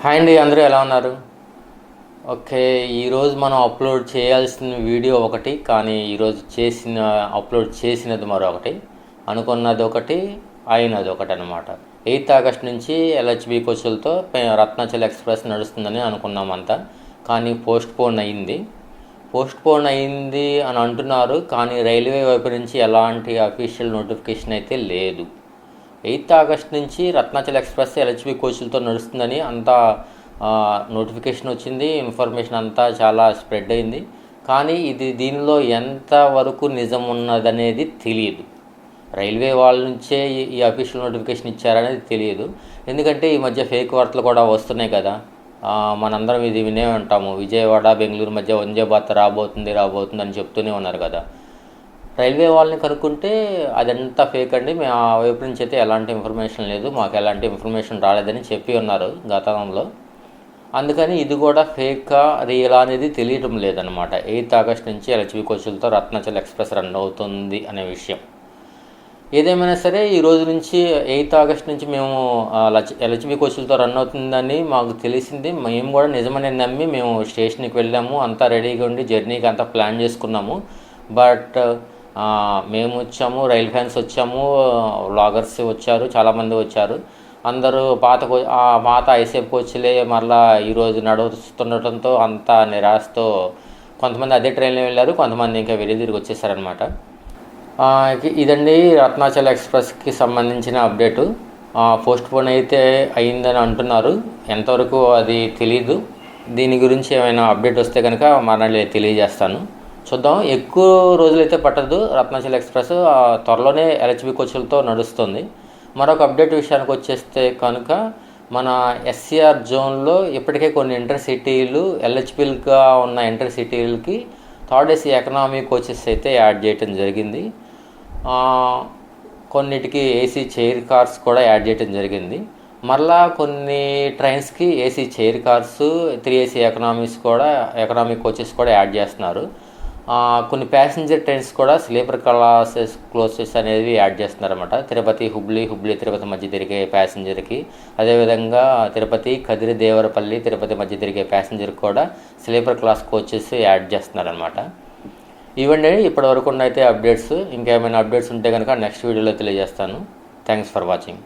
Hi అండి, అందరూ ఎలా ఉన్నారు? ఓకే, ఈరోజు మనం అప్లోడ్ చేయాల్సిన వీడియో ఒకటి, కానీ ఈరోజు అప్లోడ్ చేసినది మరొకటి, అనుకున్నది ఒకటి, అయినది ఒకటి అనమాట. 8th ఆగస్ట్ నుంచి LHB కోచ్లతో రత్నాచల్ ఎక్స్ప్రెస్ నడుస్తుందని అనుకున్నామంతా, కానీ పోస్ట్పోన్ అయింది అని అంటున్నారు. కానీ రైల్వే వైపు నుంచి ఎలాంటి అఫీషియల్ నోటిఫికేషన్ అయితే లేదు. 8th ఆగస్ట్ నుంచి రత్నాచల్ ఎక్స్ప్రెస్ LHB కోచ్లతో నడుస్తుందని అంతా నోటిఫికేషన్ వచ్చింది. ఇన్ఫర్మేషన్ అంతా చాలా స్ప్రెడ్ అయింది. కానీ దీనిలో ఎంతవరకు నిజం ఉన్నదనేది తెలియదు. రైల్వే వాళ్ళ నుంచే ఈ అఫీషియల్ నోటిఫికేషన్ ఇచ్చారనేది తెలియదు. ఎందుకంటే ఈ మధ్య ఫేక్ వార్తలు కూడా వస్తున్నాయి కదా. మనందరం ఇది వినే ఉంటాము. విజయవాడ బెంగళూరు మధ్య వందే భారత్ రాబోతుంది అని చెప్తూనే ఉన్నారు కదా. రైల్వే వాళ్ళని కనుక్కుంటే అదంతా ఫేక్ అండి, మేము ఆ వైపు నుంచి అయితే ఎలాంటి ఇన్ఫర్మేషన్ లేదు, మాకు ఎలాంటి ఇన్ఫర్మేషన్ రాలేదని చెప్పి ఉన్నారు గతంలో. అందుకని ఇది కూడా ఫేకా రియలా అనేది తెలియటం లేదనమాట. 8th ఆగస్ట్ నుంచి LHB కోచ్లతో రత్నాచల్ ఎక్స్ప్రెస్ రన్ అవుతుంది అనే విషయం. ఏదేమైనా సరే ఈ రోజు నుంచి 8th ఆగస్ట్ నుంచి మేము LHB కోచ్లతో రన్ అవుతుందని మాకు తెలిసింది. మేము కూడా నిజమని నమ్మి మేము స్టేషన్కి వెళ్ళాము, అంతా రెడీగా ఉండి జర్నీకి అంతా ప్లాన్ చేసుకున్నాము. బట్ మేము వచ్చాము, రైల్ ఫ్యాన్స్ వచ్చాము, వ్లాగర్స్ వచ్చారు, చాలామంది వచ్చారు. అందరూ పాత ఐసేఫ్ కోచ్లే మరలా ఈరోజు నడుస్తుండటంతో అంతా నిరాశతో కొంతమంది అదే ట్రైన్లో వెళ్ళారు, కొంతమంది ఇంకా వెళ్ళి తిరిగి వచ్చేసారనమాట. ఇదండి రత్నాచల్ ఎక్స్ప్రెస్కి సంబంధించిన అప్డేటు. పోస్ట్పోన్ అయితే అయిందని అంటున్నారు, ఎంతవరకు అది తెలీదు. దీని గురించి ఏమైనా అప్డేట్ వస్తే కనుక మరలా తెలియజేస్తాను. చూద్దాం. ఎక్కువ రోజులైతే పట్టదు. రత్నాచల్ ఎక్స్ప్రెస్ త్వరలోనే LHB కోచ్లతో నడుస్తుంది. మరొక అప్డేట్ విషయానికి వచ్చేస్తే కనుక మన SCR జోన్లో ఇప్పటికే కొన్ని ఇంటర్సిటీలు LHBలుగా ఉన్న ఇంటర్సిటీలకి 3rd AC ఎకనామీ కోచెస్ అయితే యాడ్ చేయడం జరిగింది. కొన్నిటికి AC చైర్ కార్స్ కూడా యాడ్ చేయడం జరిగింది. మరలా కొన్ని ట్రైన్స్కి AC chair cars, 3 AC economy coaches కూడా యాడ్ చేస్తున్నారు. కొన్ని ప్యాసింజర్ ట్రైన్స్ కూడా స్లీపర్ క్లాసెస్ అనేవి యాడ్ చేస్తున్నారన్నమాట. తిరుపతి హుబ్లీ తిరుపతి మధ్య తిరిగే ప్యాసింజర్కి, అదేవిధంగా తిరుపతి కదిరి దేవరపల్లి తిరుపతి మధ్య తిరిగే ప్యాసింజర్కి కూడా స్లీపర్ క్లాస్ కోచెస్ యాడ్ చేస్తున్నారనమాట. ఇవండి ఇప్పటివరకు అయితే అప్డేట్స్. ఇంకేమైనా అప్డేట్స్ ఉంటే కనుక నెక్స్ట్ వీడియోలో తెలియజేస్తాను. Thanks for watching.